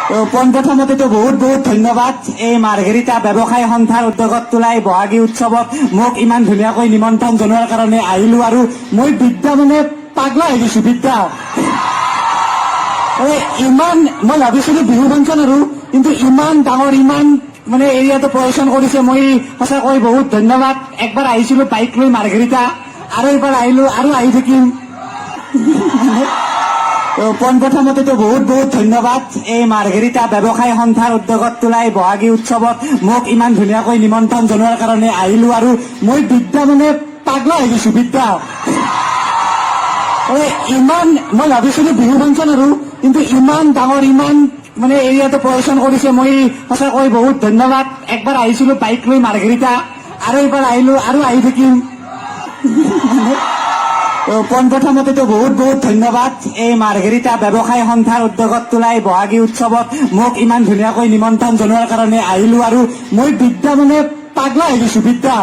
পোনপ্ৰথমতেতো বহুত বহুত ধন্যবাদ এই মাৰ্ঘেৰিটা ব্যৱসায় সন্থাৰ উদ্যোগত তোলাই বহাগী উৎসৱত মোক ইমান ধুনীয়াকৈ নিমন্ত্ৰণ জনোৱাৰ কাৰণে আহিলো আৰু মই বিদ্যা মানে পাগলা হৈ গৈছো বিদ্যা ইমান মই ভাবিছিলো বিহু ফাংচন আৰু কিন্তু ইমান ডাঙৰ ইমান মানে এৰিয়াটো প্ৰদৰ্শন কৰিছে মই সঁচাকৈ বহুত ধন্যবাদ একবাৰ আহিছিলো বাইক লৈ মাৰ্ঘেৰিটা আৰু এইবাৰ আহিলো আৰু আহি থাকিম পোনপ্ৰথমতেতো বহুত বহুত ধন্যবাদ এই মাৰ্ঘেৰিটা ব্যৱসায় সন্থাৰ উদ্যোগত তোলাই বহাগী উৎসৱত মোক ইমান ধুনীয়াকৈ নিমন্ত্ৰণ জনোৱাৰ কাৰণে আহিলো আৰু মই বিদ্যা মানে পাগলা হৈ গৈছো বিদ্যা ইমান মই ভাবিছিলো বিহু ফাংচন আৰু কিন্তু ইমান ডাঙৰ ইমান মানে এৰিয়াটো প্ৰদৰ্শন কৰিছে মই সঁচাকৈ বহুত ধন্যবাদ একবাৰ আহিছিলো বাইক লৈ মাৰ্ঘেৰিটা আৰু এইবাৰ আহিলো আৰু আহি থাকিম পোনপ্ৰথমতেতো বহুত বহুত ধন্যবাদ এই মাৰ্ঘেৰিটা ব্যৱসায় সন্থাৰ উদ্যোগত তোলাই বহাগী উৎসৱত মোক ইমান ধুনীয়াকৈ নিমন্ত্ৰণ জনোৱাৰ কাৰণে আহিলো আৰু মই বিদ্যা মানে পাগলা হৈ গৈছো বিদ্যা